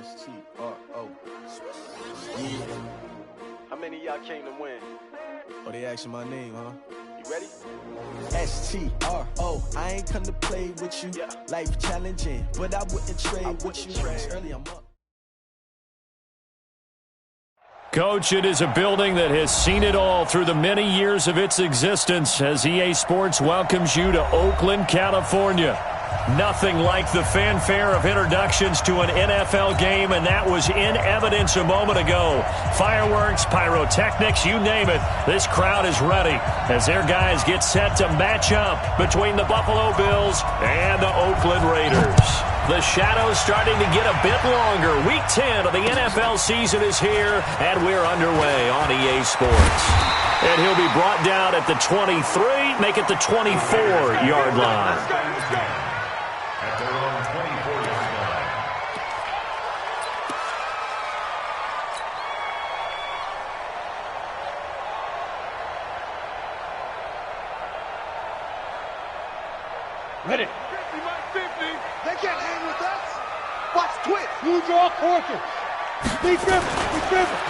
S-T-R-O. Yeah. How many of y'all came to win? Oh, they asking my name, huh? You ready? S-T-R-O. I ain't come to play with you. Yeah. Life challenging, but I wouldn't trade with you. Early, I'm up. Coach, it is a building that has seen it all through the many years of its existence as EA Sports welcomes you to Oakland, California. Nothing like the fanfare of introductions to an NFL game, and that was in evidence a moment ago. Fireworks, pyrotechnics, you name it. This crowd is ready as their guys get set to match up between the Buffalo Bills and the Oakland Raiders. The shadow's starting to get a bit longer. Week 10 of the NFL season is here, and we're underway on EA Sports. And he'll be brought down at the 23, make it the 24-yard line. At their own 24-yard line. Ready. 50, Mike, 50. They can't hang with us. Watch twitch. You draw quarter. Be driven.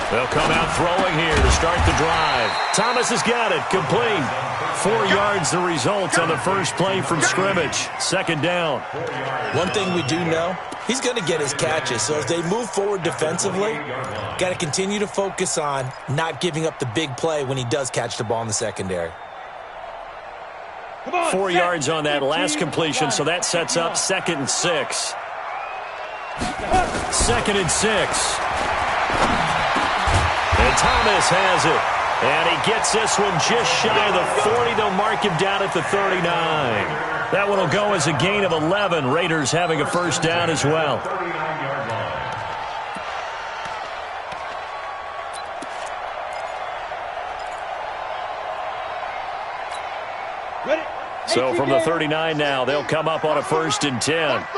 They'll come out throwing here to start the drive. Thomas has got it. Complete. 4 yards the result on the first play from scrimmage. Second down. One thing we do know, he's going to get his catches. So as they move forward defensively, got to continue to focus on not giving up the big play when he does catch the ball in the secondary. 4 yards on that last completion, so that sets up 2nd and 6. 2nd and 6. And Thomas has it. And he gets this one just shy of the 40. They'll mark him down at the 39. That one will go as a gain of 11. Raiders having a first down as well. 39-yard line. Ready. So from the 39 now, they'll come up on a 1st and 10. Watch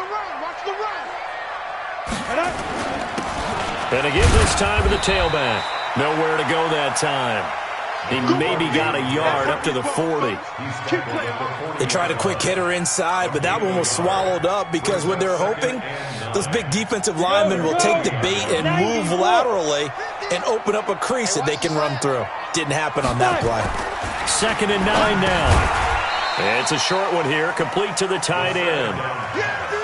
the run. And again this time to the tailback. Nowhere to go that time. He maybe got a yard up to the 40. They tried a quick hitter inside, but that one was swallowed up because what they're hoping, those big defensive linemen will take the bait and move laterally and open up a crease that they can run through. Didn't happen on that play. 2nd and 9 now. It's a short one here, complete to the tight end.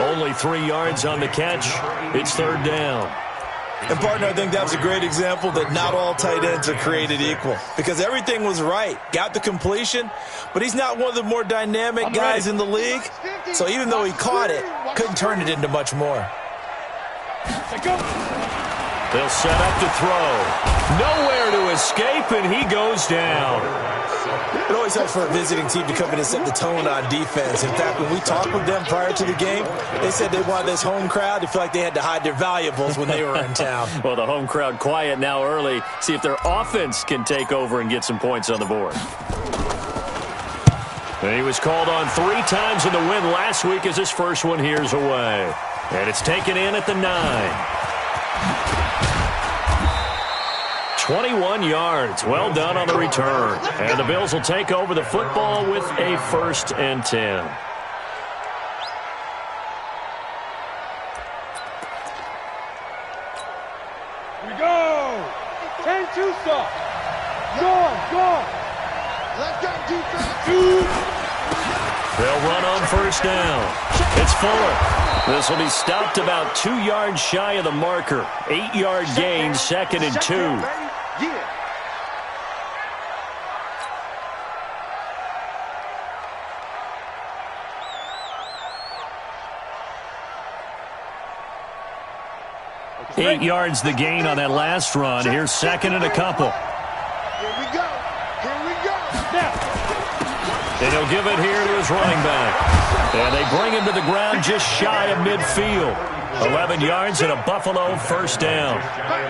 Only 3 yards on the catch. It's 3rd down. And, partner, I think that was a great example that not all tight ends are created equal because everything was right. Got the completion, but he's not one of the more dynamic guys in the league. So even though he caught it, couldn't turn it into much more. They'll set up to throw. Nowhere to escape, and he goes down. It always helps for a visiting team to come in and set the tone on defense. In fact, when we talked with them prior to the game, they said they wanted this home crowd to feel like they had to hide their valuables when they were in town. Well, the home crowd quiet now early. See if their offense can take over and get some points on the board. And he was called on 3 times in the win last week as his first one here's away. And it's taken in at the 9. 21 yards. Well done on the return. And the Bills will take over the football with a 1st and 10. Here we go. 10-2 stop. Go. Let's go, defense. They'll run on 1st down. It's Fuller. This will be stopped about 2 yards shy of the marker. 8-yard gain, 2nd and 2. Yeah. Okay. 8 yards the gain on that last run. Here's 2nd and a couple. Here we go. And he'll give it here to his running back. And they bring him to the ground just shy of midfield. 11 yards and a Buffalo 1st down.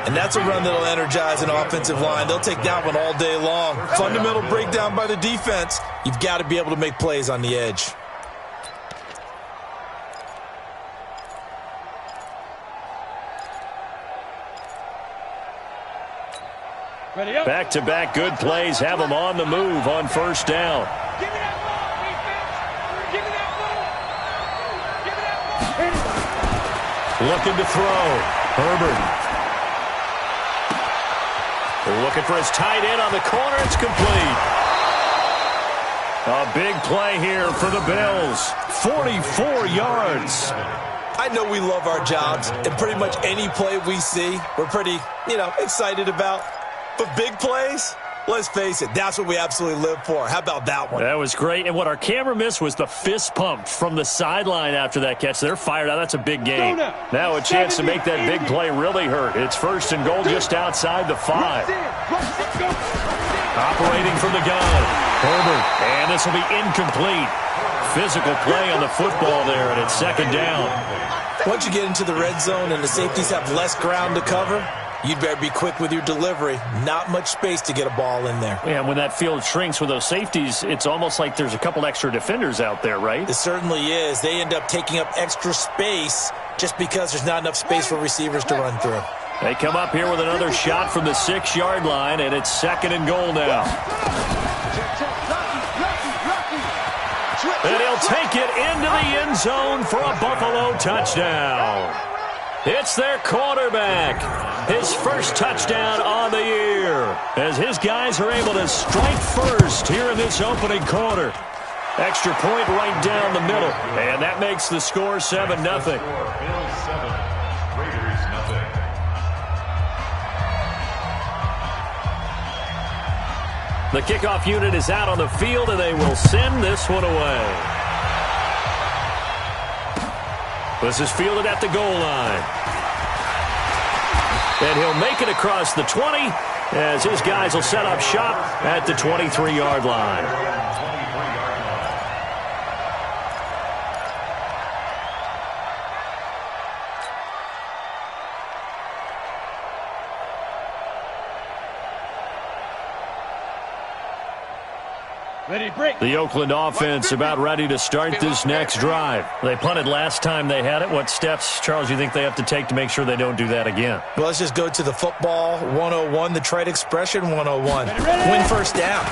And that's a run that'll energize an offensive line. They'll take that one all day long. Fundamental breakdown by the defense. You've got to be able to make plays on the edge. Back-to-back good plays have them on the move on 1st down. Give me that ball, defense. Give me that ball. Looking to throw. Herbert. They're looking for his tight end on the corner. It's complete. A big play here for the Bills. 44 yards. I know we love our jobs, and pretty much any play we see, we're pretty, excited about. But big plays, let's face it, that's what we absolutely live for. How about that one? That was great. And what our camera missed was the fist pump from the sideline after that catch. They're fired out. That's a big game. Now a chance to make that big play really hurt. It's 1st and goal just outside the 5. Operating from the gun. Herbert. And this will be incomplete. Physical play on the football there, and it's 2nd down. Once you get into the red zone and the safeties have less ground to cover, you'd better be quick with your delivery. Not much space to get a ball in there. Yeah, when that field shrinks with those safeties, it's almost like there's a couple extra defenders out there, right? It certainly is. They end up taking up extra space just because there's not enough space for receivers to run through. They come up here with another shot from the 6-yard line, and it's 2nd and goal now. And he'll take it into the end zone for a Buffalo touchdown. It's their quarterback. His first touchdown on the year, as his guys are able to strike first here in this opening quarter. Extra point right down the middle, and that makes the score 7-0. Bills 7, Raiders 0. The kickoff unit is out on the field, and they will send this one away. This is fielded at the goal line. And he'll make it across the 20 as his guys will set up shop at the 23-yard line. Ready, break. The Oakland offense about ready to start this next drive. They punted last time they had it. What steps, Charles, you think they have to take to make sure they don't do that again? Well, let's just go to the football 101, the trade expression 101. Win first down.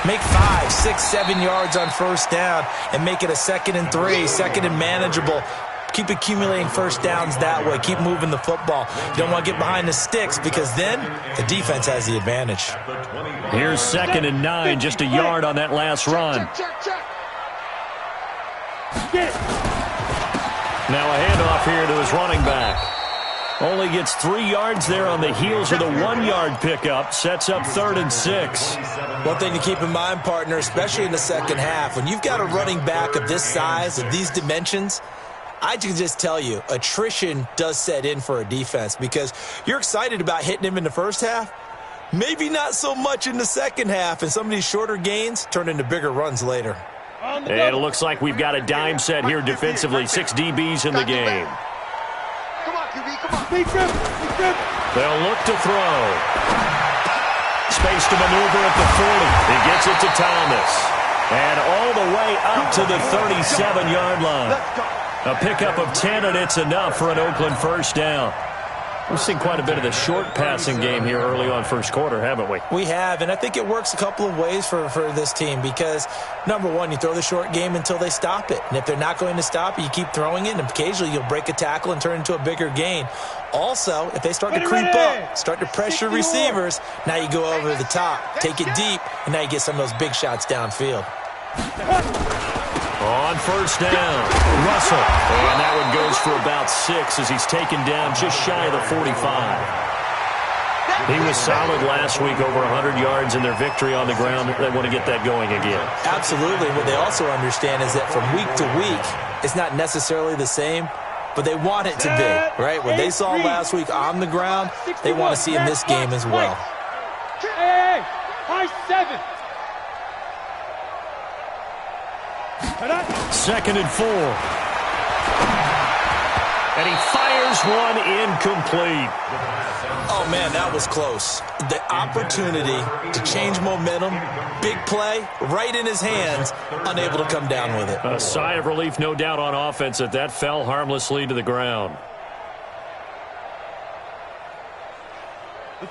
Make 5, 6, 7 yards on first down and make it a 2nd and 3, 2nd and manageable. Keep accumulating first downs that way. Keep moving the football. You don't want to get behind the sticks because then the defense has the advantage. Here's 2nd and 9, just a yard on that last run. Now a handoff here to his running back. Only gets 3 yards there on the heels of the 1-yard pickup. Sets up 3rd and 6. One thing to keep in mind, partner, especially in the second half, when you've got a running back of this size, of these dimensions, I can just tell you, attrition does set in for a defense because you're excited about hitting him in the first half. Maybe not so much in the second half, and some of these shorter gains turn into bigger runs later. And it looks like we've got a dime set here defensively. 6 DBs in the game. Come on, QB, come on. Big grip, big grip. They'll look to throw. Space to maneuver at the 40. He gets it to Thomas. And all the way up to the 37-yard line. A pickup of 10, and it's enough for an Oakland first down. We've seen quite a bit of the short passing game here early on first quarter, haven't we? We have, and I think it works a couple of ways for this team because, number one, you throw the short game until they stop it. And if they're not going to stop it, you keep throwing it, and occasionally you'll break a tackle and turn it into a bigger gain. Also, if they start to creep up, start to pressure receivers, now you go over the top, take it deep, and now you get some of those big shots downfield. On first down, Russell. And that one goes for about 6 as he's taken down just shy of the 45. He was solid last week, over 100 yards in their victory on the ground. They want to get that going again. Absolutely. What they also understand is that from week to week, it's not necessarily the same, but they want it to be, right? What they saw last week on the ground, they want to see in this game as well. Hey, high 7. 2nd and 4. And he fires one incomplete. Oh, man, that was close. The opportunity to change momentum, big play, right in his hands, unable to come down with it. A sigh of relief, no doubt, on offense that that fell harmlessly to the ground.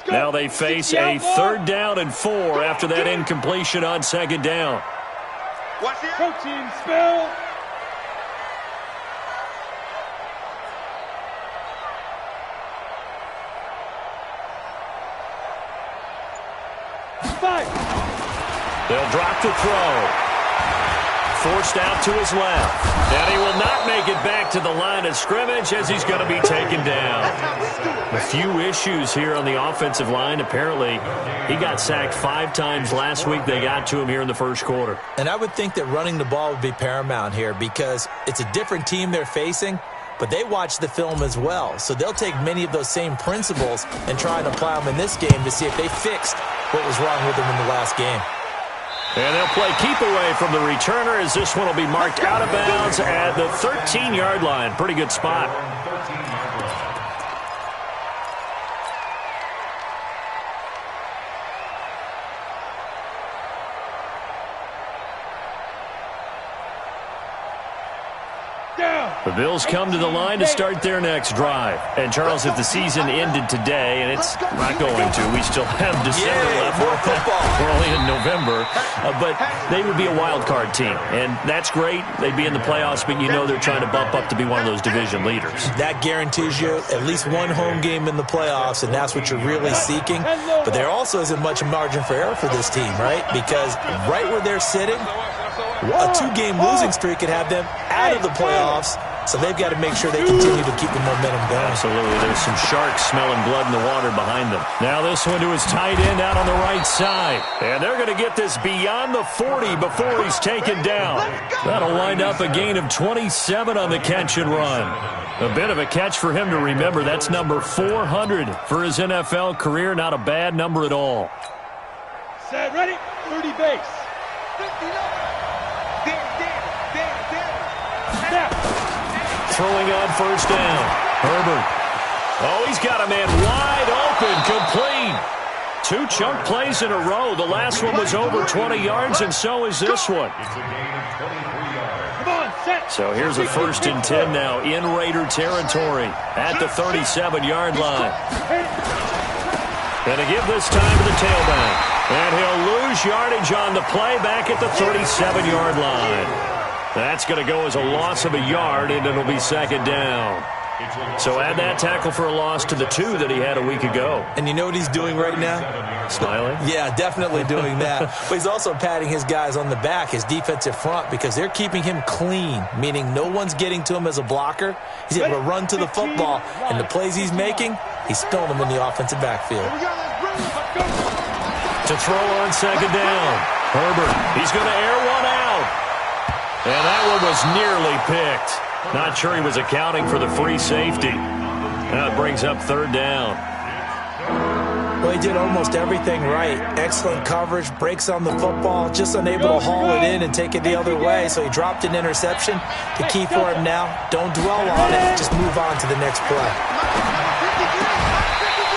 Now they face a 3rd down and 4 after that incompletion on 2nd down. Watch it. Protein spill. They'll drop to throw. Forced out to his left. And he will not make it back to the line of scrimmage as he's going to be taken down. A few issues here on the offensive line. Apparently, he got sacked 5 times last week. They got to him here in the first quarter. And I would think that running the ball would be paramount here because it's a different team they're facing, but they watch the film as well. So they'll take many of those same principles and try and apply them in this game to see if they fixed what was wrong with them in the last game. And they'll play keep away from the returner as this one will be marked out of bounds at the 13-yard line. Pretty good spot. The Bills come to the line to start their next drive. And, Charles, if the season ended today, and it's not going to, we still have December left. We're only in November. But they would be a wild card team. And that's great. They'd be in the playoffs, but you know they're trying to bump up to be one of those division leaders. That guarantees you at least one home game in the playoffs, and that's what you're really seeking. But there also isn't much margin for error for this team, right? Because right where they're sitting, a 2-game losing streak could have them out of the playoffs. So they've got to make sure they continue to keep the momentum going. Absolutely. There's some sharks smelling blood in the water behind them. Now this one to his tight end out on the right side. And they're going to get this beyond the 40 before he's taken down. That'll wind up a gain of 27 on the catch and run. A bit of a catch for him to remember. That's number 400 for his NFL career. Not a bad number at all. Set, ready, 30 base. Snap. Throwing on first down. Herbert. Oh, he's got a man wide open, complete. 2 chunk plays in a row. The last one was over 20 yards, and so is this one. Come on, set. So here's a 1st and 10 now in Raider territory at the 37-yard line. And to give this time to the tailback. And he'll lose yardage on the play back at the 37-yard line. That's going to go as a loss of a yard, and it'll be 2nd down. So add that tackle for a loss to the 2 that he had a week ago. And you know what he's doing right now? Smiling? Yeah, definitely doing that. But he's also patting his guys on the back, his defensive front, because they're keeping him clean, meaning no one's getting to him as a blocker. He's able to run to the football, and the plays he's making, he's spilling them in the offensive backfield. To throw on 2nd down. Herbert, he's going to air one out. And that one was nearly picked. Not sure he was accounting for the free safety. That brings up 3rd down. Well, he did almost everything right. Excellent coverage, breaks on the football, just unable to haul it in and take it the other way. So he dropped an interception. The key for him now, don't dwell on it. Just move on to the next play.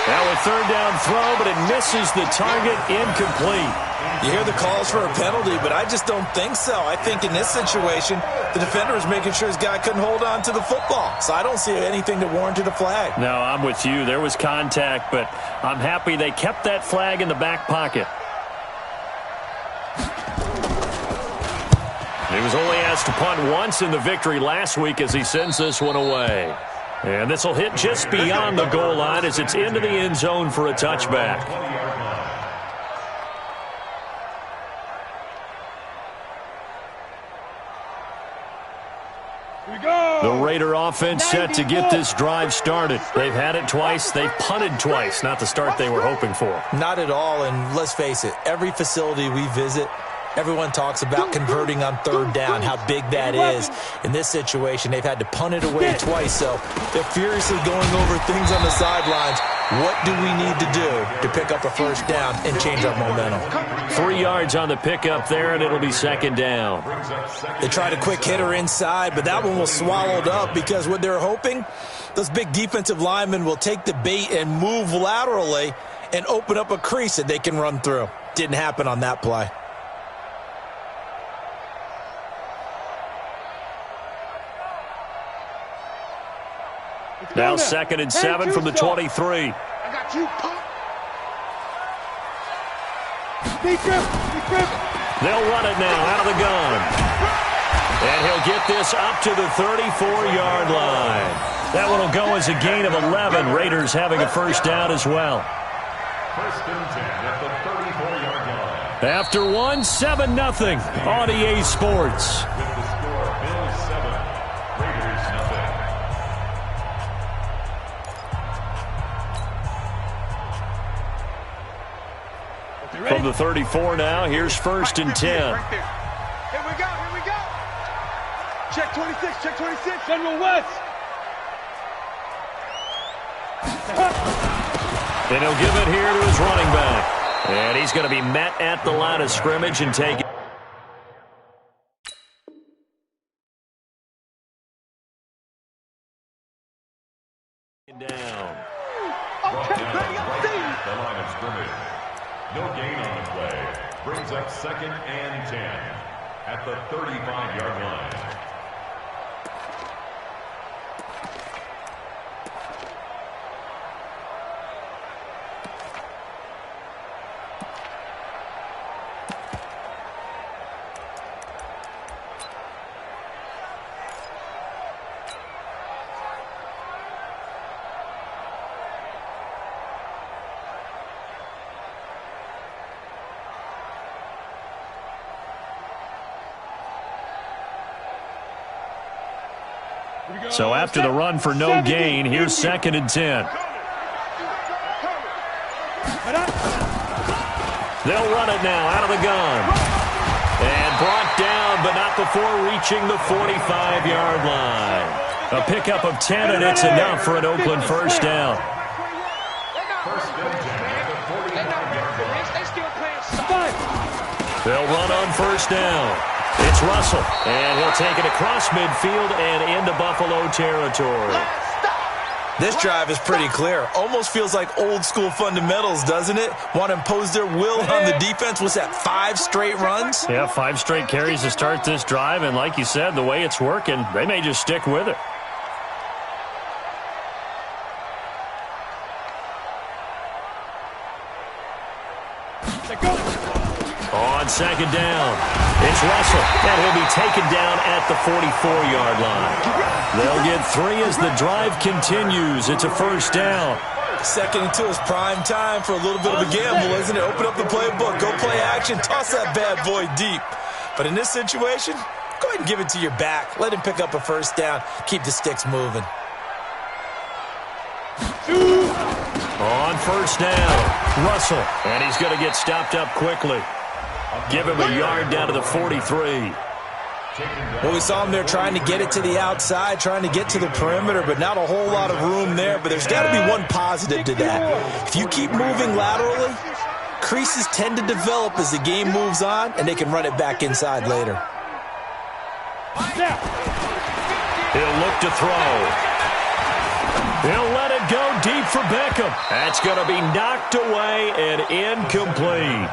Now a 3rd down throw, but it misses the target, incomplete. You hear the calls for a penalty, but I just don't think so. I think in this situation, the defender was making sure his guy couldn't hold on to the football. So I don't see anything that warranted a flag. No, I'm with you. There was contact, but I'm happy they kept that flag in the back pocket. He was only asked to punt once in the victory last week as he sends this one away. And this will hit just beyond the goal line as it's into the end zone for a touchback. The Raider offense set to get this drive started. They've had it twice. They've punted twice. Not the start they were hoping for. Not at all, and let's face it, every facility we visit, everyone talks about converting on 3rd down, how big that is. In this situation, they've had to punt it away twice, so they're furiously going over things on the sidelines. What do we need to do to pick up a 1st down and change our momentum? 3 yards on the pickup there, and it'll be 2nd down. They tried a quick hitter inside, but that one was swallowed up because what they're hoping, those big defensive linemen will take the bait and move laterally and open up a crease that they can run through. Didn't happen on that play. Now 2nd and 7 from the 23. I got you, punk. Big grip. They'll run it now out of the gun. And he'll get this up to the 34-yard line. That one will go as a gain of 11. Raiders having a 1st down as well. 1st and 10 at the 34-yard line. After one, 7-0 on EA Sports. With the score, Bills 7, Raiders 0. From the 34 now, here's 1st and 10. Right there. Here we go, here we go. Check 26, check 26. General West. And he'll give it here to his running back. And he's going to be met at the line of scrimmage and taken down. Brought down right at the line of scrimmage. No gain on the play. Brings up 2nd and 10 at the 35-yard line. So after the run for no gain, here's 2nd and 10. They'll run it now out of the gun. And brought down, but not before reaching the 45-yard line. A pickup of 10, and it's enough for an Oakland first down. They'll run on first down. It's Russell, and he'll take it across midfield and into Buffalo territory. This drive is pretty clear. Almost feels like old-school fundamentals, doesn't it? Want to impose their will on the defense. What's that, 5 straight runs? Yeah, 5 straight carries to start this drive, and like you said, the way it's working, they may just stick with it. On 2nd down, it's Russell, and he'll be taken down at the 44-yard line. They'll get 3 as the drive continues. It's a first down. 2nd and 2 is prime time for a little bit of a gamble, isn't it? Open up the playbook, go play action, toss that bad boy deep. But in this situation, go ahead and give it to your back. Let him pick up a first down. Keep the sticks moving. On first down, Russell, and he's going to get stopped up quickly. Give him a yard down to the 43. Well, we saw him there trying to get it to the outside, trying to get to the perimeter, but not a whole lot of room there. But there's got to be one positive to that. If you keep moving laterally, creases tend to develop as the game moves on, and they can run it back inside later. He'll look to throw. He'll let it go deep for Beckham. That's going to be knocked away and incomplete.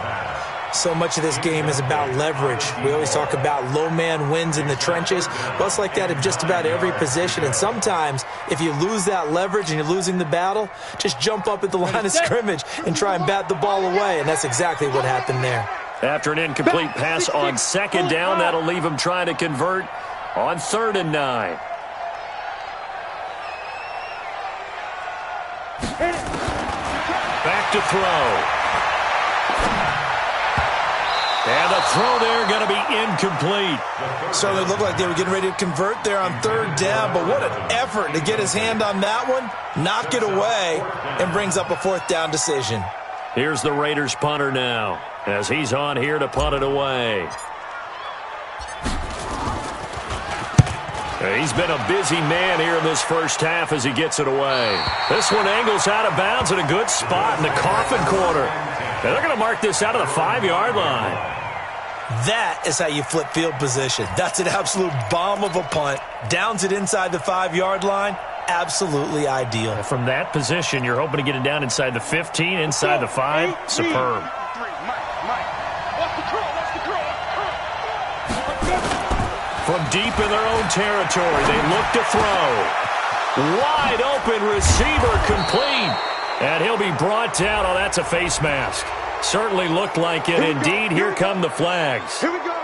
So much of this game is about leverage. We always talk about low man wins in the trenches. Well, it's like that in just about every position. And sometimes, if you lose that leverage and you're losing the battle, just jump up at the line of scrimmage and try and bat the ball away. And that's exactly what happened there. After an incomplete pass on 2nd down, that'll leave him trying to convert on 3rd and 9. Back to throw. And the throw there going to be incomplete. Certainly looked like they were getting ready to convert there on 3rd down, but what an effort to get his hand on that one, knock it away, and brings up a 4th down decision. Here's the Raiders punter now, as he's on here to punt it away. He's been a busy man here in this first half as he gets it away. This one angles out of bounds at a good spot in the coffin corner. And they're going to mark this out of the 5-yard line. That is how you flip field position. That's an absolute bomb of a punt. Downs it inside the 5-yard line. Absolutely ideal. From that position, you're hoping to get it down inside the 15, inside the 5. Superb. From deep in their own territory, they look to throw. Wide open receiver complete. And he'll be brought down. Oh, that's a face mask. Certainly looked like it. Indeed, here come the flags. Here we go.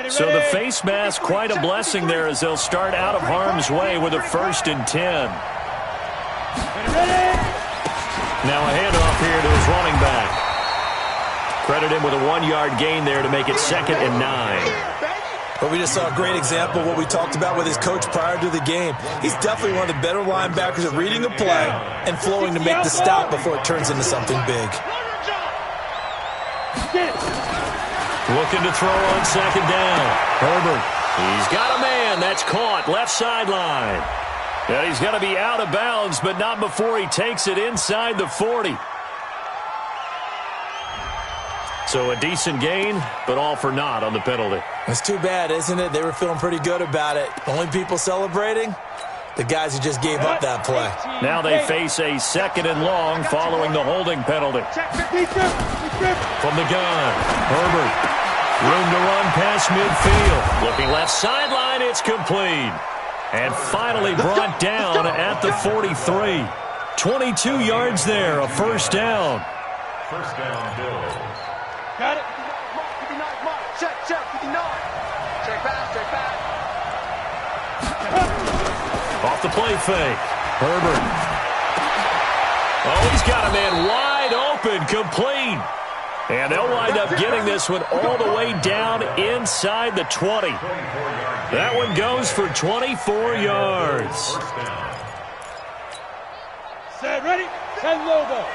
So the face mask, quite a blessing there as they'll start out of harm's way with a 1st and 10. Now a handoff here to his running back. Credit him with a 1-yard gain there to make it 2nd and 9. But we just saw a great example of what we talked about with his coach prior to the game. He's definitely one of the better linebackers at reading a play and flowing to make the stop before it turns into something big. Looking to throw on 2nd down. Herbert. He's got a man. That's caught. Left sideline. And he's going to be out of bounds, but not before he takes it inside the 40. So a decent gain, but all for naught on the penalty. It's too bad, isn't it? They were feeling pretty good about it. Only people celebrating? The guys who just gave up that play. Now they face a 2nd and long following the holding penalty. From the gun, Herbert. Room to run past midfield. Looking left sideline, it's complete. And finally brought down at the 43. 22 yards there, a 1st down. First down, Bills. Got it. 59, mark. Check, 59. Check back. Off the play fake. Herbert. Oh, he's got a man wide open, complete. And they'll wind up getting this one all the way down inside the 20. That one goes for 24 yards. Set, ready? Set logo.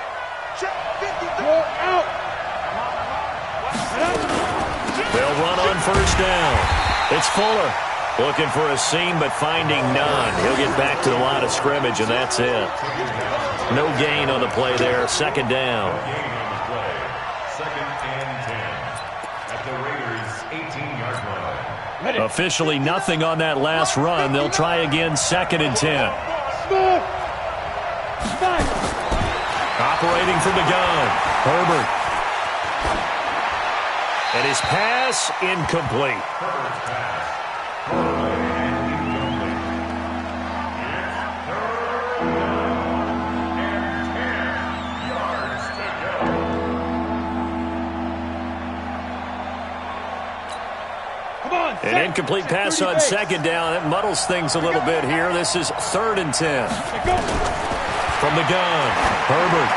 Check 53. You're out. They'll run on 1st down. It's Fuller. Looking for a seam, but finding none. He'll get back to the line of scrimmage, and that's it. No gain on the play there. 2nd down. Gain on the play. 2nd and 10. At the Raiders' 18-yard line. Officially nothing on that last run. They'll try again 2nd and 10. Operating from the gun. Herbert. And his pass incomplete. Herbert's pass. An incomplete pass on 2nd down. It muddles things a little bit here. This is 3rd and 10. From the gun, Herbert.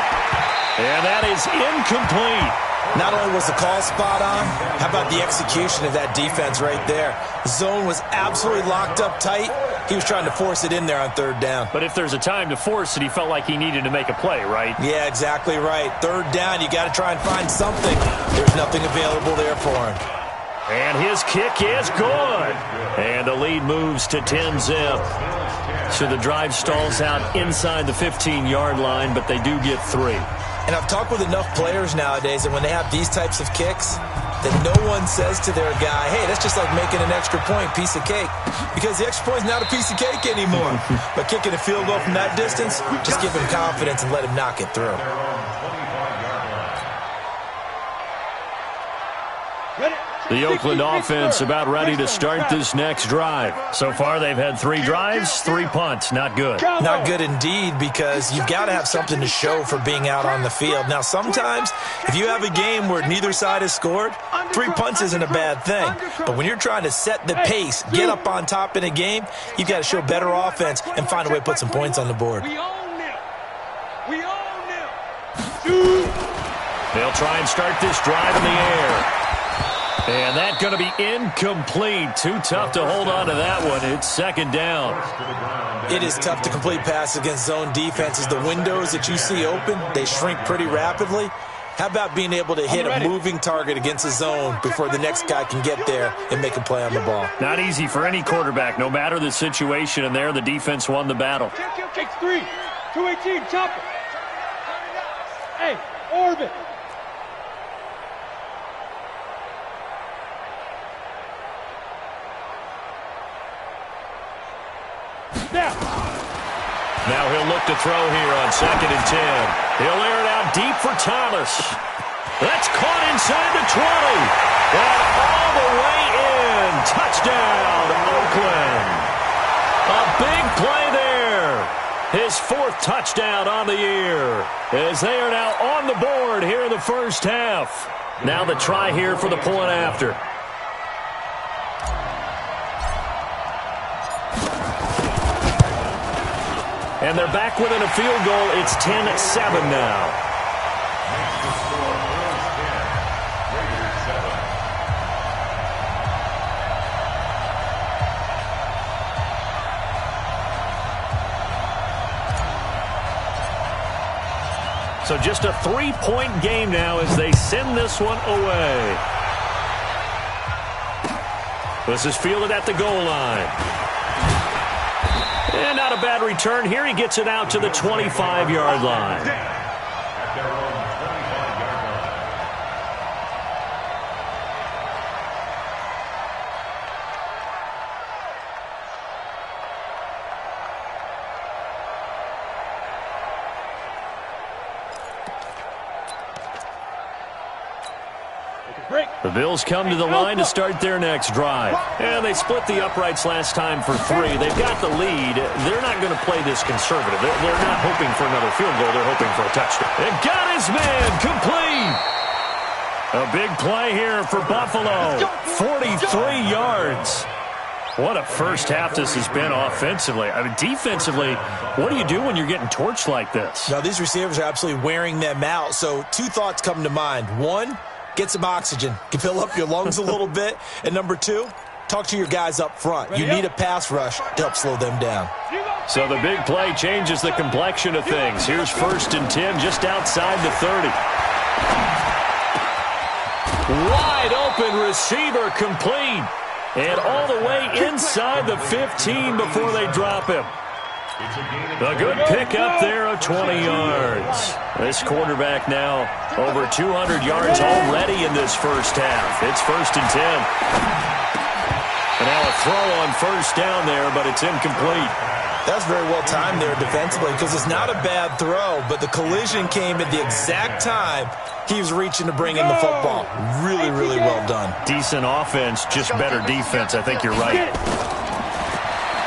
And that is incomplete. Not only was the call spot on, how about the execution of that defense right there? The zone was absolutely locked up tight. He was trying to force it in there on 3rd down. But if there's a time to force it, he felt like he needed to make a play, right? Yeah, exactly right. 3rd down, you got to try and find something. There's nothing available there for him. And his kick is good. And the lead moves to 10-zip. So the drive stalls out inside the 15-yard line, but they do get 3. And I've talked with enough players nowadays that when they have these types of kicks, that no one says to their guy, hey, that's just like making an extra point, piece of cake. Because the extra point is not a piece of cake anymore. But kicking a field goal from that distance, just give him confidence and let him knock it through. The Oakland offense about ready to start this next drive. So far, they've had 3 drives, 3 punts. Not good. Not good indeed, because you've got to have something to show for being out on the field. Now, sometimes, if you have a game where neither side has scored, 3 punts isn't a bad thing. But when you're trying to set the pace, get up on top in a game, you've got to show better offense and find a way to put some points on the board. We own them. They'll try and start this drive in the air. And that's going to be incomplete. Too tough to hold on to that one. It's 2nd down. It is tough to complete pass against zone defenses. The windows that you see open, they shrink pretty rapidly. How about being able to hit a moving target against a zone before the next guy can get there and make a play on the ball? Not easy for any quarterback, no matter the situation. And there, the defense won the battle. Takes 3. 218, chopper. Hey, orbit. Now he'll look to throw here on 2nd and 10. He'll air it out deep for Thomas. That's caught inside the 20. And all the way in. Touchdown, Oakland. A big play there. His 4th touchdown on the year. As they are now on the board here in the first half. Now the try here for the point after. And they're back within a field goal. It's 10-7 now. Makes the score Bills 10, Raiders 7. So just a 3-point game now as they send this one away. This is fielded at the goal line. And not a bad return here. He gets it out to the 25-yard line. At their own 25-yard line. The Bills come to the line to start their next drive. And they split the uprights last time for 3. They've got the lead. They're not going to play this conservative. They're not hoping for another field goal. They're hoping for a touchdown. And got his man complete. A big play here for Buffalo. 43 yards. What a first half this has been offensively. I mean, defensively, what do you do when you're getting torched like this? Now, these receivers are absolutely wearing them out. So 2 thoughts come to mind. 1, get some oxygen. Can fill up your lungs a little bit. And number 2, talk to your guys up front. You need a pass rush to help slow them down. So the big play changes the complexion of things. Here's 1st and 10 just outside the 30. Wide open receiver complete. And all the way inside the 15 before they drop him. A good pickup there of 20 yards. This quarterback now over 200 yards already in this first half. It's 1st and 10. And now a throw on 1st down there, but it's incomplete. That's very well timed there defensively because it's not a bad throw, but the collision came at the exact time he was reaching to bring in the football. Really, really well done. Decent offense, just better defense. I think you're right.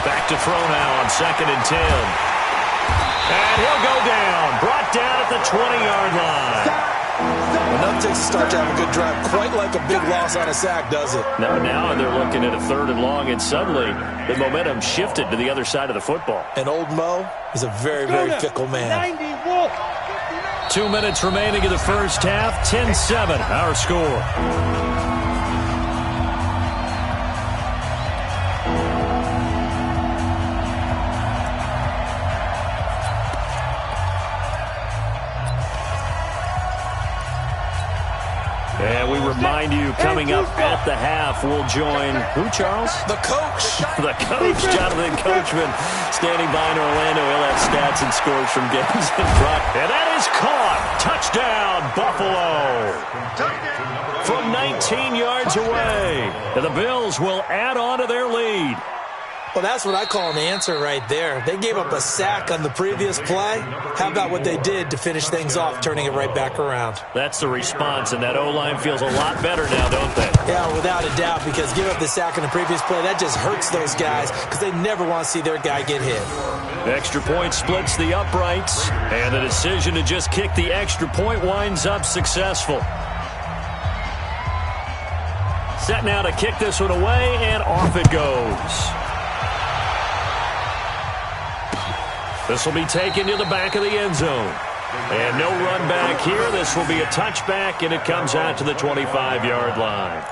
Back to throw now on 2nd and 10. And he'll go down. Brought down at the 20-yard line. Enough takes to start to have a good drive. Quite like a big loss on a sack, does it? Now they're looking at a 3rd and long, and suddenly the momentum shifted to the other side of the football. And old Mo is a very, very fickle man. 2 minutes remaining in the first half. 10-7, our score. And we remind you, coming up at the half, we'll join who, Charles? The coach. The coach, Jonathan Coachman, standing by in Orlando. He'll have stats and scores from games in front. And that is caught. Touchdown, Buffalo. From 19 yards away. And the Bills will add on to their lead. Well, that's what I call an answer right there. They gave up a sack on the previous play. How about what they did to finish things off, turning it right back around? That's the response, and that O-line feels a lot better now, don't they? Yeah, without a doubt, because give up the sack on the previous play, that just hurts those guys because they never want to see their guy get hit. Extra point splits the uprights, and the decision to just kick the extra point winds up successful. Set now to kick this one away, and off it goes. This will be taken to the back of the end zone. And no run back here. This will be a touchback, and it comes out to the 25-yard line.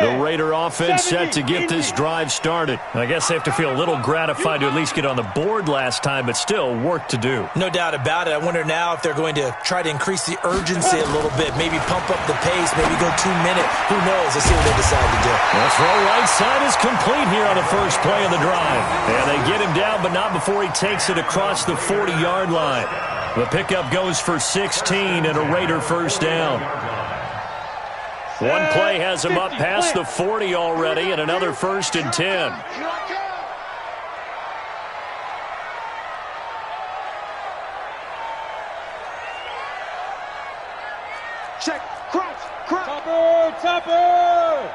The Raider offense set to get this drive started. I guess they have to feel a little gratified to at least get on the board last time, but still work to do. No doubt about it. I wonder now if they're going to try to increase the urgency a little bit, maybe pump up the pace, maybe go 2 minute. Who knows? Let's see what they decide to do. The throw right side is complete here on the first play of the drive. And they get him down, but not before he takes it across the 40-yard line. The pickup goes for 16 and a Raider first down. One play has him up past the 40 already, and another 1st and 10. Check, crouch. Topper!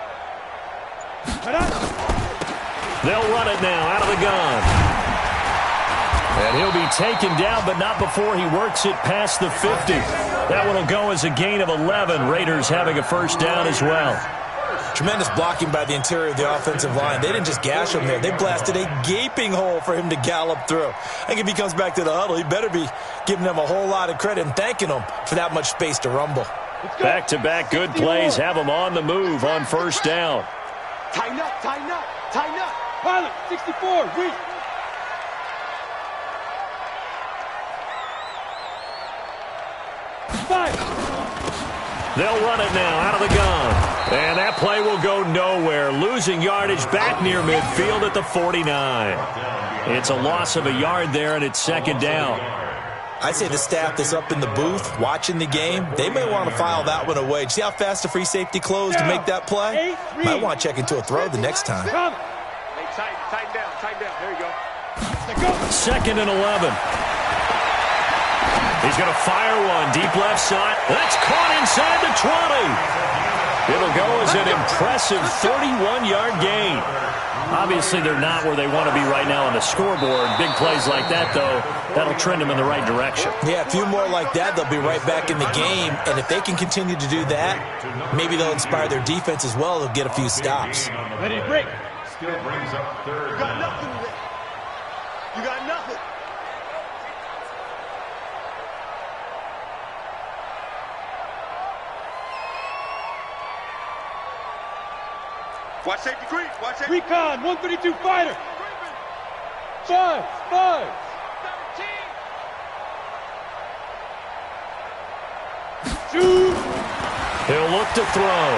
They'll run it now out of the gun. And he'll be taken down, but not before he works it past the 50. That one will go as a gain of 11. Raiders having a first down as well. Tremendous blocking by the interior of the offensive line. They didn't just gash him there. They blasted a gaping hole for him to gallop through. I think if he comes back to the huddle, he better be giving them a whole lot of credit and thanking them for that much space to rumble. Back-to-back good plays have them on the move on first down. Tighten up, tighten up, tighten up. Pilot, 64, reach. They'll run it now out of the gun. And that play will go nowhere. Losing yardage back near midfield at the 49. It's a loss of a yard there, and it's second down. I say the staff that's up in the booth watching the game, they may want to file that one away. See how fast the free safety closed to make that play? Might want to check into a throw the next time. Hey, tighten down, tighten down. There you go. Second and 11. He's going to fire one deep left side. That's caught inside the 20. It'll go as an impressive 31-yard gain. Obviously, they're not where they want to be right now on the scoreboard. Big plays like that, though, that'll trend them in the right direction. Yeah, a few more like that, they'll be right back in the game. And if they can continue to do that, maybe they'll inspire their defense as well. They'll get a few stops. Ready to break. Still brings up third. You got nothing today. You got nothing. Watch safety creep. Watch safety. Recon, 132 fighter. 5. 13. Shoot. He'll look to throw.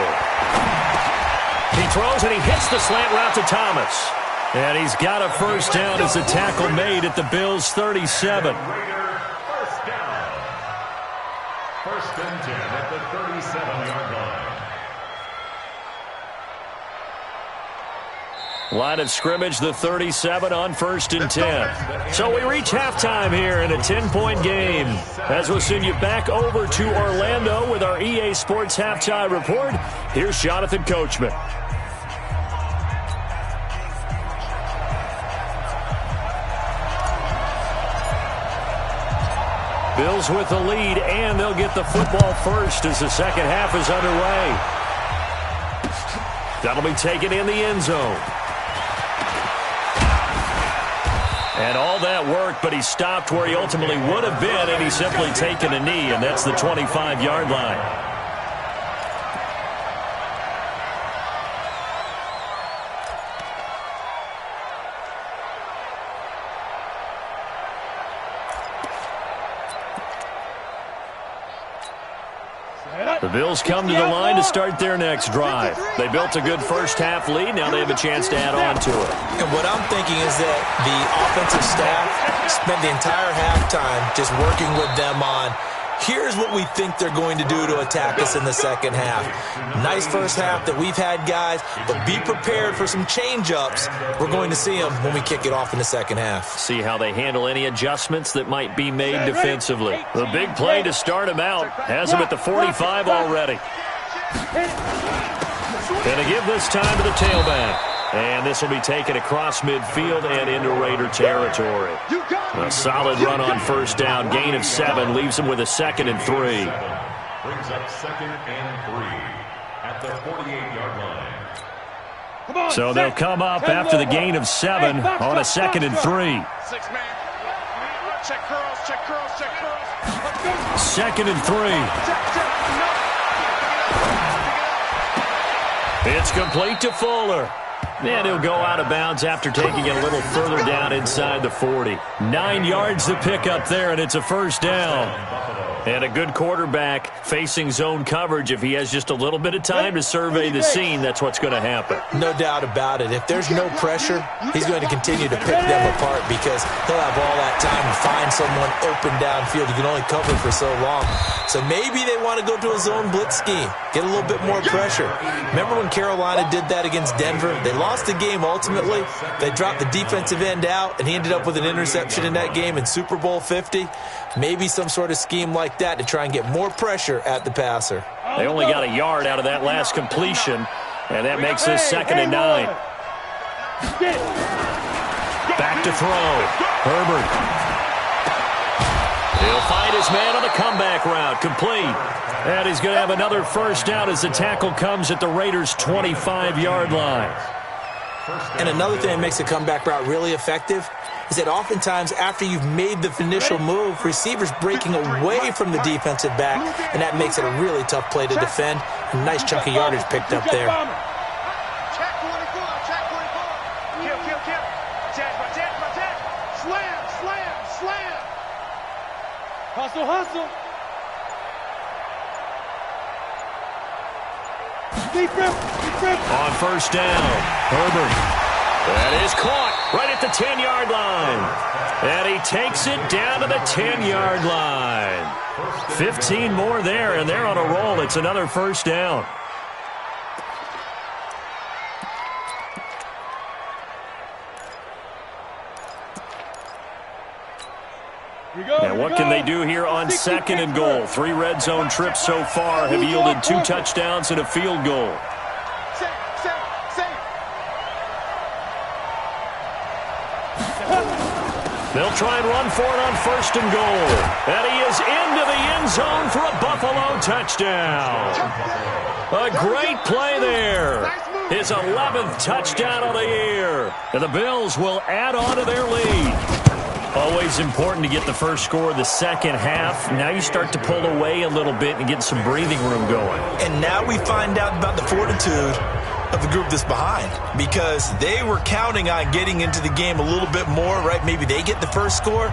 He throws and he hits the slant route to Thomas. And he's got a first down as a tackle made at the Bills' 37. First down. First and 10 at the 37-yard line. Line of scrimmage, the 37 on first and 10. So we reach halftime here in a 10-point game. As we'll send you back over to Orlando with our EA Sports Halftime Report, here's Jonathan Coachman. Bills with the lead, and they'll get the football first as the second half is underway. That'll be taken in the end zone. And all that work, but he stopped where he ultimately would have been, and he's simply taken a knee, and that's the 25-yard line. The Bills come to the line to start their next drive. They built a good first-half lead. Now they have a chance to add on to it. And what I'm thinking is that the offensive staff spent the entire halftime just working with them on, here's what we think they're going to do to attack us in the second half. Nice first half that we've had, guys, but be prepared for some change-ups. We're going to see them when we kick it off in the second half. See how they handle any adjustments that might be made defensively. The big play to start him out has him at the 45 already. Going to give this time to the tailback. And this will be taken across midfield and into Raider territory. A solid run on first down. Gain of 7 leaves him with a 2nd and 3. Brings up 2nd and 3 at the 48-yard line. So they'll come up after the gain of 7 on a 2nd and 3. 6-man. Check curls, check curls, check curls. 2nd and 3. It's complete to Fuller. And he'll go out of bounds after taking it a little further down inside the 40. 9 yards to pick up there, and it's a first down. And a good quarterback facing zone coverage. If he has just a little bit of time to survey the scene, that's what's going to happen. No doubt about it. If there's no pressure, he's going to continue to pick them apart because he'll have all that time to find someone open downfield. He can only cover for so long. So maybe they want to go to a zone blitz scheme, get a little bit more pressure. Remember when Carolina did that against Denver? They lost the game ultimately. They dropped the defensive end out, and he ended up with an interception in that game in Super Bowl 50. Maybe some sort of scheme like that to try and get more pressure at the passer. They only got a yard out of that last completion, and that makes this 2nd and 9. Back to throw. Herbert He'll find his man on the comeback route, complete. And he's going to have another first down as the tackle comes at the Raiders' 25-yard line. And another thing that makes the comeback route really effective is that oftentimes after you've made the initial move, receivers breaking away from the defensive back, and that makes it a really tough play to defend. A nice chunk of yardage picked up there. Check 24, check 24. Kill. Attack. Slam. Hustle. Deep rip. On first down, Herbert. That is caught right at the 10-yard line. And he takes it down to the 10-yard line. 15 more there, and they're on a roll. It's another first down. Now what can they do here on second and goal? 3 red zone trips so far have yielded 2 touchdowns and a field goal. They'll try and run for it on first and goal. And he is into the end zone for a Buffalo touchdown. A great play there. His 11th touchdown of the year. And the Bills will add on to their lead. Always important to get the first score of the second half. Now you start to pull away a little bit and get some breathing room going. And now we find out about the fortitude of the group that's behind, because they were counting on getting into the game a little bit more, right? Maybe they get the first score.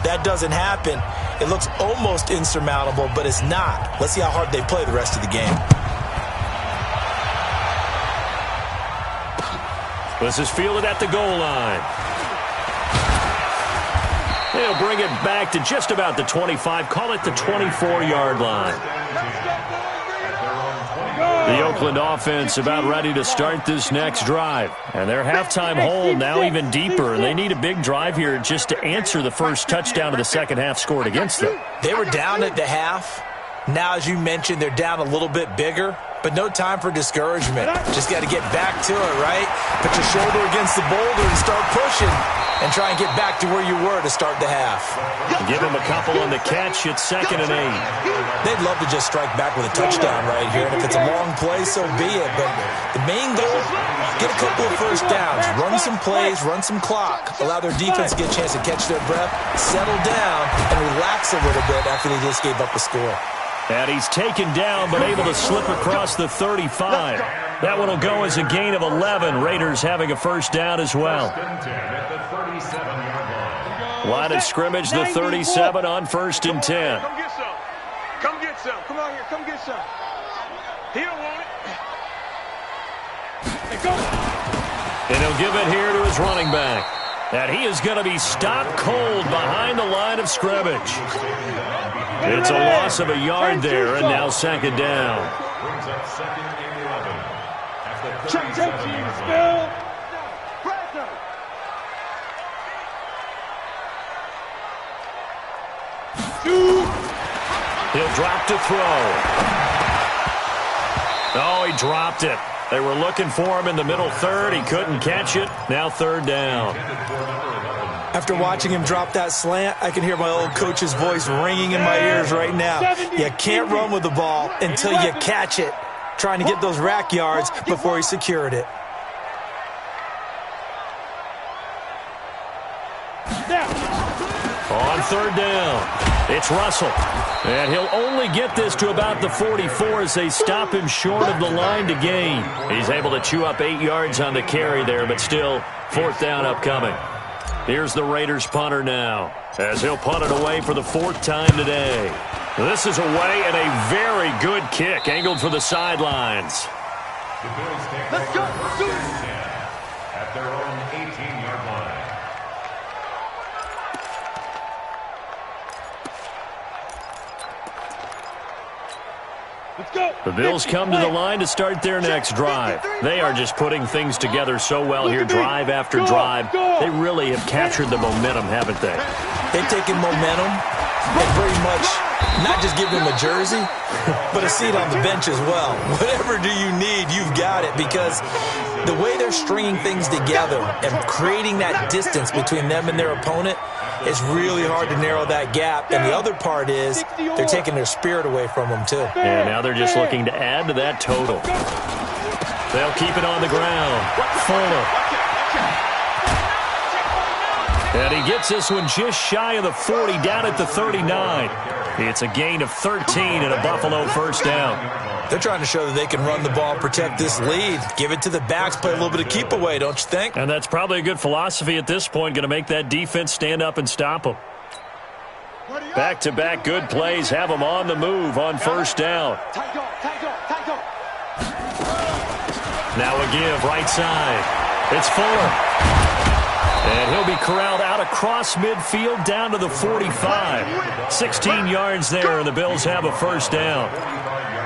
That doesn't happen. It looks almost insurmountable, but it's not. Let's see how hard they play the rest of the game. This is fielded at the goal line. He'll bring it back to just about the 25. Call it the 24-yard line. The Oakland offense about ready to start this next drive. And their halftime hole now even deeper. And they need a big drive here just to answer the first touchdown of the second half scored against them. They were down at the half. Now, as you mentioned, they're down a little bit bigger. But no time for discouragement. Just got to get back to it, right? Put your shoulder against the boulder and start pushing. And try and get back to where you were to start the half. Give him a couple on the catch. It's 2nd and 8. They'd love to just strike back with a touchdown right here. And if it's a long play, so be it. But the main goal, get a couple of first downs. Run some plays, run some clock. Allow their defense to get a chance to catch their breath, settle down, and relax a little bit after they just gave up a score. And he's taken down, but able to slip across the 35. That one will go as a gain of 11. Raiders having a first down as well. Line of scrimmage, the 37 on 1st and 10. Come get some. Come get some. Come out here. Come get some. He don't want it. Hey, go. And he'll give it here to his running back. And he is going to be stopped cold behind the line of scrimmage. It's a loss of a yard there, and now 2nd down. Brings up 2nd and 11 at the 37 yard line. He'll drop to throw. Oh, he dropped it. They were looking for him in the middle third. He couldn't catch it. Now 3rd down. After watching him drop that slant, I can hear my old coach's voice ringing in my ears right now. You can't run with the ball until you catch it. Trying to get those rack yards before he secured it. On 3rd down, it's Russell. And he'll only get this to about the 44 as they stop him short of the line to gain. He's able to chew up 8 yards on the carry there, but still 4th down upcoming. Here's the Raiders punter now, as he'll punt it away for the 4th time today. This is away and a very good kick, angled for the sidelines. The Bills take Let's go. over 10 at their own 18-yard line. Let's go. The Bills come to the line to start their next drive. They are just putting things together so well here, drive after drive. They really have captured the momentum, haven't they? They've taken momentum and pretty much not just give him a jersey, but a seat on the bench as well. Whatever do you need, you've got it, because the way they're stringing things together and creating that distance between them and their opponent, it's really hard to narrow that gap. And the other part is they're taking their spirit away from them, too. And now they're just looking to add to that total. They'll keep it on the ground. Fuller. And he gets this one just shy of the 40, down at the 39. It's a gain of 13 and a Buffalo first down. They're trying to show that they can run the ball and protect this lead. Give it to the backs, play a little bit of keep away, don't you think? And that's probably a good philosophy at this point, going to make that defense stand up and stop them. Back-to-back good plays have them on the move on first down. Now a give, right side. It's Fuller. And he'll be corralled out across midfield down to the 45. 16 yards there, and the Bills have a first down.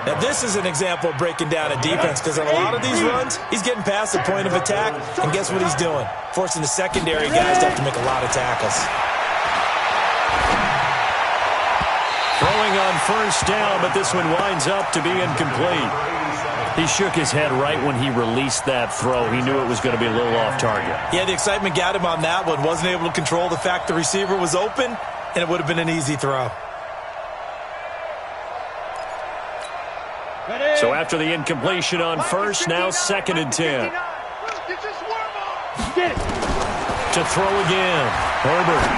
Now, this is an example of breaking down a defense, because on a lot of these runs, he's getting past the point of attack, and guess what he's doing? Forcing the secondary guys to have to make a lot of tackles. Throwing on first down, but this one winds up to be incomplete. He shook his head right when he released that throw. He knew it was going to be a little off target. Yeah, the excitement got him on that one. Wasn't able to control the fact the receiver was open, and it would have been an easy throw. So after the incompletion on first, now 2nd and 10. To throw again. Herbert.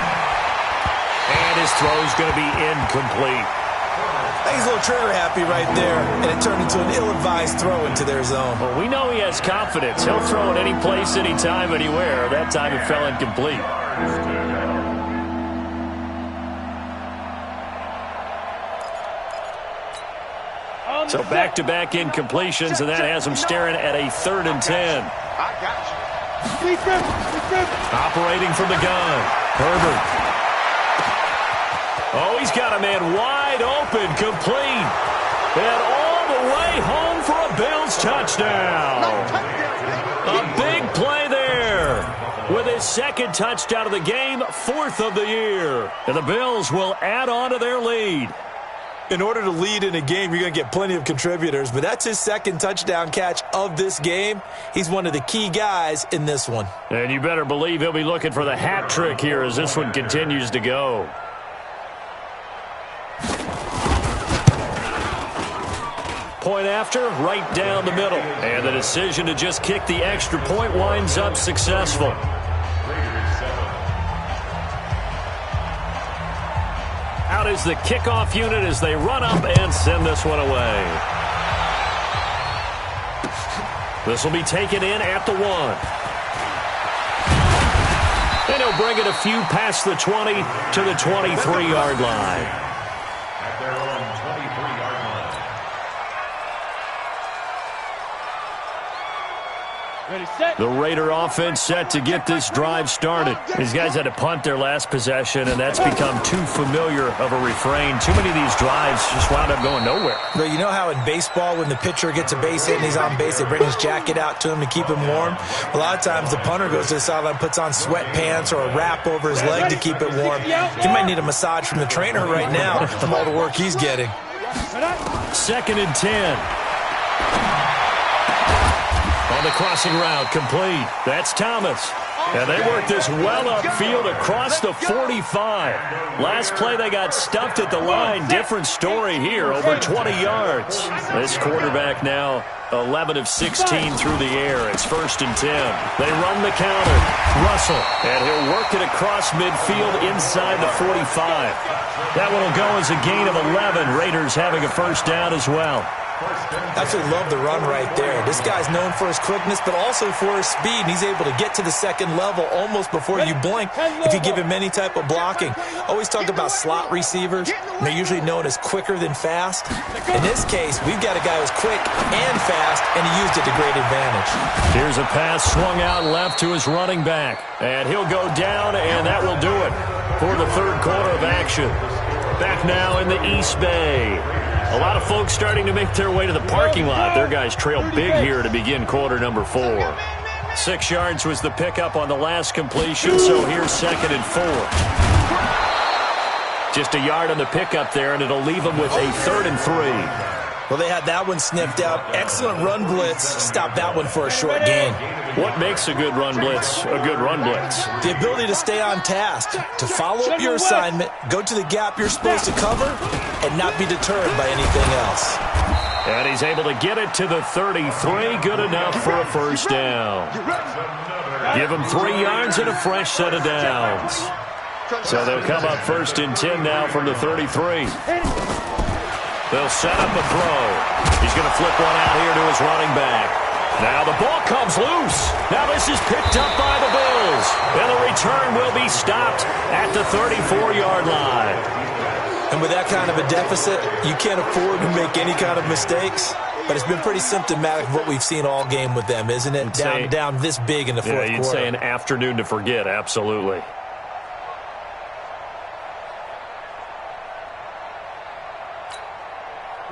And his throw is going to be incomplete. I think he's a little trigger happy right there, and it turned into an ill-advised throw into their zone. Well, we know he has confidence. He'll throw it any place, anytime, anywhere. That time it fell incomplete. So back-to-back incompletions, and that has him staring at a 3rd and 10. Operating from the gun. Herbert. Oh, he's got a man wide open, complete. And all the way home for a Bills touchdown. A big play there. With his 2nd touchdown of the game, 4th of the year. And the Bills will add on to their lead. In order to lead in a game, you're going to get plenty of contributors, but that's his 2nd touchdown catch of this game. He's one of the key guys in this one. And you better believe he'll be looking for the hat trick here as this one continues to go. Point after, right down the middle. And the decision to just kick the extra point winds up successful. Out is the kickoff unit as they run up and send this one away. This will be taken in at the 1. And he'll bring it a few past the 20 to the 23-yard line. At their own 23-yard line. The Raider offense set to get this drive started. These guys had to punt their last possession, and that's become too familiar of a refrain. Too many of these drives just wound up going nowhere. But you know how in baseball, when the pitcher gets a base hit and he's on base, they bring his jacket out to him to keep him warm? A lot of times the punter goes to the sideline, puts on sweatpants or a wrap over his leg to keep it warm. He might need a massage from the trainer right now from all the work he's getting. 2nd and 10. On the crossing route, complete. That's Thomas. And they work this well upfield across the 45. Last play, they got stuffed at the line. Different story here, over 20 yards. This quarterback now 11 of 16 through the air. It's 1st and 10. They run the counter. Russell, and he'll work it across midfield inside the 45. That one will go as a gain of 11. Raiders having a first down as well. Absolutely love the run right there. This guy's known for his quickness, but also for his speed. And he's able to get to the 2nd level almost before you blink if you give him any type of blocking. Always talk about slot receivers. They're usually known as quicker than fast. In this case, we've got a guy who's quick and fast, and he used it to great advantage. Here's a pass swung out left to his running back. And he'll go down, and that will do it for the 3rd quarter of action. Back now in the East Bay. A lot of folks starting to make their way to the parking lot. Their guys trail big here to begin quarter number 4. 6 yards was the pickup on the last completion, so here's 2nd and 4. Just a yard on the pickup there, and it'll leave them with a 3rd and 3. Well, they had that one sniffed out. Excellent run blitz. Stop that one for a short gain. What makes a good run blitz a good run blitz? The ability to stay on task, to follow up your assignment, go to the gap you're supposed to cover, and not be deterred by anything else. And he's able to get it to the 33. Good enough for a first down. Give him 3 yards and a fresh set of downs. So they'll come up 1st and 10 now from the 33. They'll set up a throw. He's going to flip one out here to his running back. Now the ball comes loose. Now this is picked up by the Bills. And the return will be stopped at the 34-yard line. And with that kind of a deficit, you can't afford to make any kind of mistakes. But it's been pretty symptomatic of what we've seen all game with them, isn't it? Down this big in the fourth quarter. Yeah, you'd say an afternoon to forget, absolutely.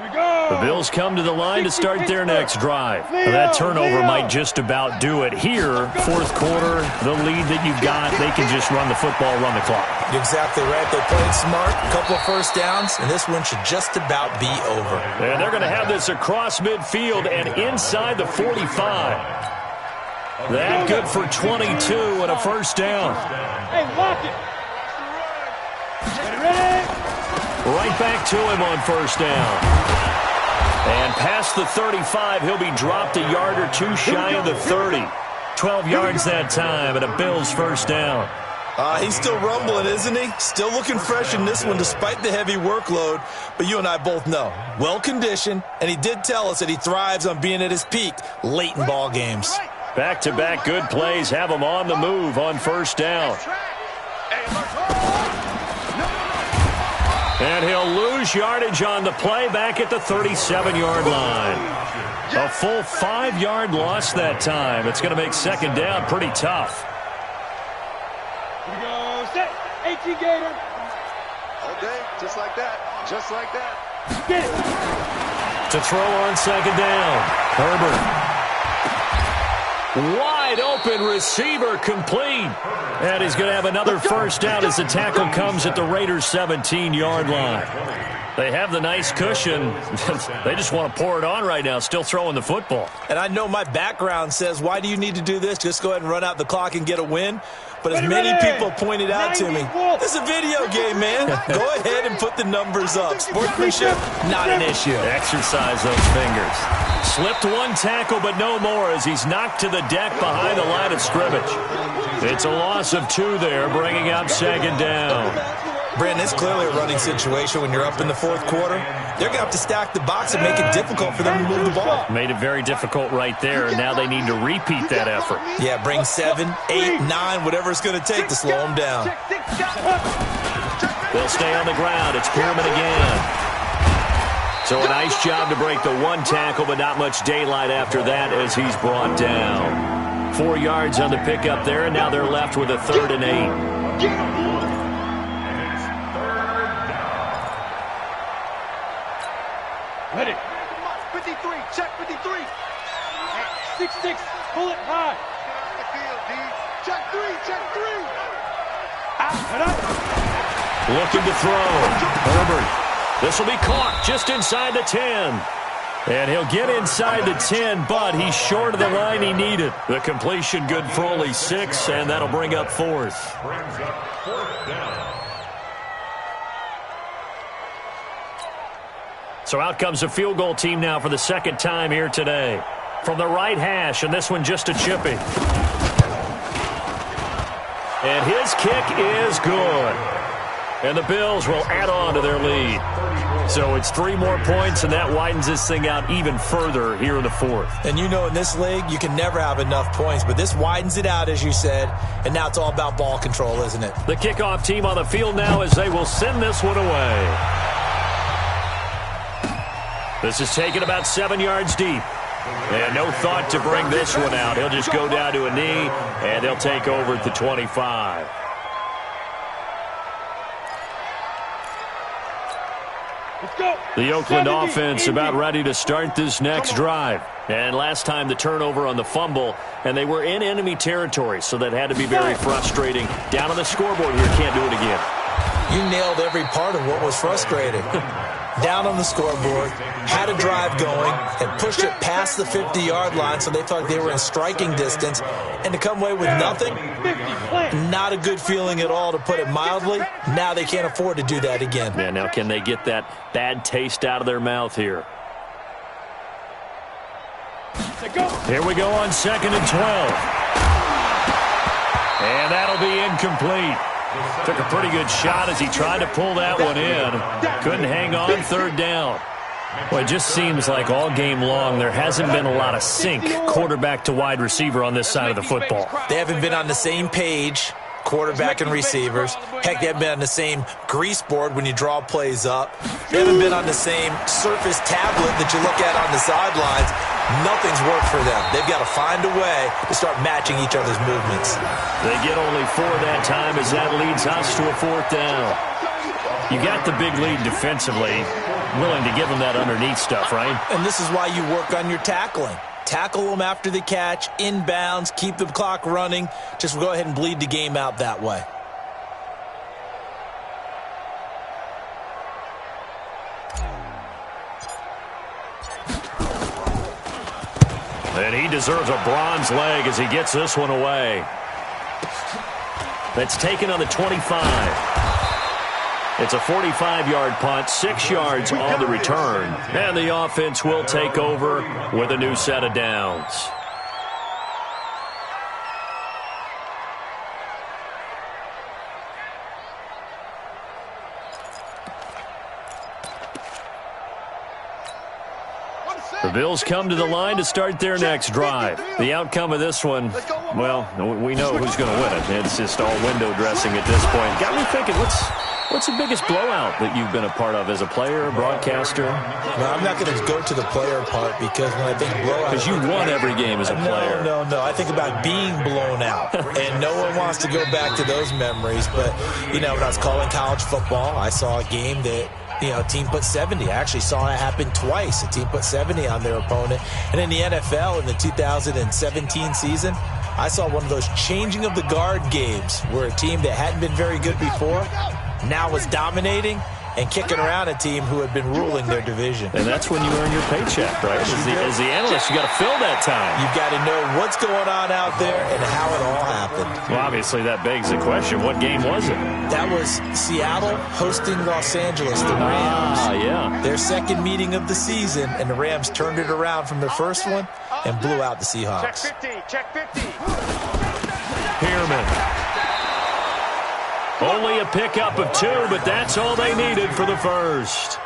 The Bills come to the line to start their next drive. That turnover might just about do it. Here, fourth quarter, the lead that you've got, they can just run the football, run the clock. You're exactly right. They played smart, a couple of first downs, and this one should just about be over. And they're going to have this across midfield and inside the 45. That good for 22 and a first down. Hey, lock it. Ready? Right back to him on first down. And past the 35, he'll be dropped a yard or two shy of the 30. 12 yards that time and a Bills first down. He's still rumbling, isn't he? Still looking fresh in this one despite the heavy workload. But you and I both know, well-conditioned, and he did tell us that he thrives on being at his peak late in ball games. Back-to-back good plays have him on the move on first down. And he'll lose yardage on the play back at the 37-yard line. A full 5-yard loss that time. It's going to make second down pretty tough. Here we go. Set. 18 Gator. Okay, just like that. Just like that. Get it. To throw on second down. Herbert. Wide open receiver complete. And he's going to have another first down as the tackle comes at the Raiders' 17-yard line. They have the nice cushion. They just want to pour it on right now, still throwing the football. And I know my background says, why do you need to do this? Just go ahead and run out the clock and get a win. But as many people pointed out to me, this is a video game, man. Go ahead and put the numbers up. Sportsmanship, not an issue. Exercise those fingers. Slipped one tackle, but no more as he's knocked to the deck behind the line of scrimmage. It's a loss of 2 there, bringing up second down. Brandon, it's clearly a running situation when you're up in the fourth quarter. They're going to have to stack the box and make it difficult for them to move the ball. Made it very difficult right there, and now they need to repeat that effort. Yeah, bring 7, 8, 9, whatever it's going to take to slow them down. They'll stay on the ground. It's Pearman again. So a nice job to break the one tackle, but not much daylight after that as he's brought down. 4 yards on the pickup there, and now they're left with a 3rd and 8. Ready. 53. Check 53. 6-6. Pull it high. Check 3. Check 3. Looking to throw. Herbert. This will be caught just inside the 10. And he'll get inside the 10, but he's short of the line he needed. The completion good for only 6, and that'll bring up 4th. Brings up 4th down. So out comes a field goal team now for the second time here today. From the right hash, and this one just a chippy. And his kick is good. And the Bills will add on to their lead. So it's 3 more points, and that widens this thing out even further here in the 4th. And you know in this league, you can never have enough points, but this widens it out, as you said, and now it's all about ball control, isn't it? The kickoff team on the field now as they will send this one away. This is taken about 7 yards deep. And no thought to bring this one out. He'll just go down to a knee, and they'll take over at the 25. The Oakland offense about ready to start this next drive. And last time the turnover on the fumble, and they were in enemy territory, so that had to be very frustrating. Down on the scoreboard here, can't do it again. You nailed every part of what was frustrating. down on the scoreboard, had a drive going, and pushed it past the 50-yard line so they thought they were in striking distance, and to come away with nothing, not a good feeling at all, to put it mildly. Now they can't afford to do that again. Yeah, now can they get that bad taste out of their mouth here? Here we go on 2nd and 12. And that'll be incomplete. Took a pretty good shot as he tried to pull that one in. Couldn't hang on 3rd down. Well, it just seems like all game long there hasn't been a lot of sync quarterback to wide receiver on this side of the football. They haven't been on the same page, quarterback and receivers. Heck, they haven't been on the same grease board when you draw plays up. They haven't been on the same Surface tablet that you look at on the sidelines. Nothing's worked for them. They've got to find a way to start matching each other's movements. They get only 4 that time as that leads us to a 4th down. You got the big lead defensively, willing to give them that underneath stuff, right? And this is why you work on your tackling. Tackle them after the catch, inbounds, keep the clock running. Just go ahead and bleed the game out that way. And he deserves a bronze leg as he gets this one away. That's taken on the 25. It's a 45-yard punt, 6 yards on the return. And the offense will take over with a new set of downs. The Bills come to the line to start their next drive. The outcome of this one, well, we know who's going to win it. It's just all window dressing at this point. Got me thinking, what's the biggest blowout that you've been a part of as a player, broadcaster? Well, I'm not going to go to the player part because when I think blowout... Because you won every game as a player. No. I think about being blown out. And no one wants to go back to those memories. But, when I was calling college football, I saw a game that... a team put 70. I actually saw it happen twice. A team put 70 on their opponent. And in the NFL in the 2017 season, I saw one of those changing of the guard games where a team that hadn't been very good before now was dominating and kicking around a team who had been ruling their division. And that's when you earn your paycheck, right? As the analyst, you got to fill that time. You've got to know what's going on out there and how it all happened. Well, obviously, that begs the question, what game was it? That was Seattle hosting Los Angeles, the Rams. Yeah. Their second meeting of the season, and the Rams turned it around from their first one and blew out the Seahawks. Check 50. Pearman. Only a pickup of 2, but that's all they needed for the first.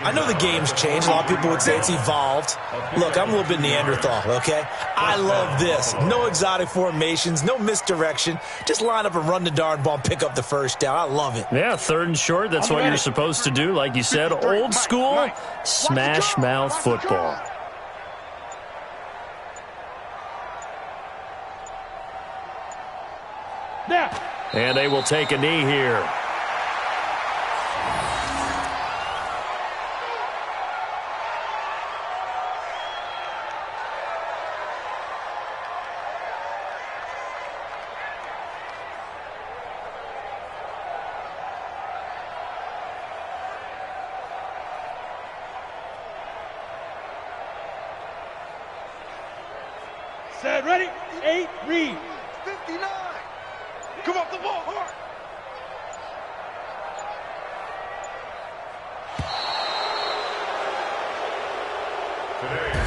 I know the game's changed. A lot of people would say it's evolved. Look, I'm a little bit Neanderthal, okay? I love this. No exotic formations, no misdirection. Just line up and run the darn ball and pick up the first down. I love it. Yeah, 3rd and short, that's what you're supposed to do. Like you said, old school, smash mouth football. And they will take a knee here. Set, ready? 8, read. 59. Come off the ball, hard.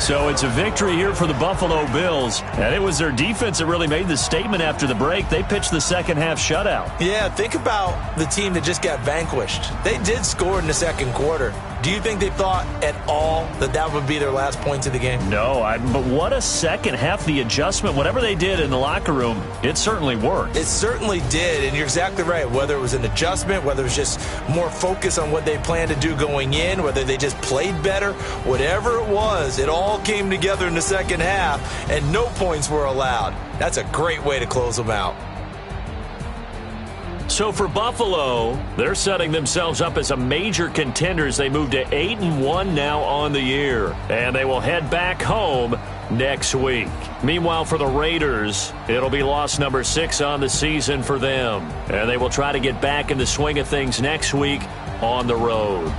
So it's a victory here for the Buffalo Bills. And it was their defense that really made the statement after the break. They pitched the second half shutout. Yeah, think about the team that just got vanquished. They did score in the second quarter. Do you think they thought at all that that would be their last points of the game? No, but what a second half. The adjustment, whatever they did in the locker room, it certainly worked. It certainly did, and you're exactly right. Whether it was an adjustment, whether it was just more focus on what they planned to do going in, whether they just played better, whatever it was, it all came together in the second half, and no points were allowed. That's a great way to close them out. So for Buffalo, they're setting themselves up as a major contender as they move to 8-1 now on the year. And they will head back home next week. Meanwhile, for the Raiders, it'll be loss number 6 on the season for them. And they will try to get back in the swing of things next week on the road.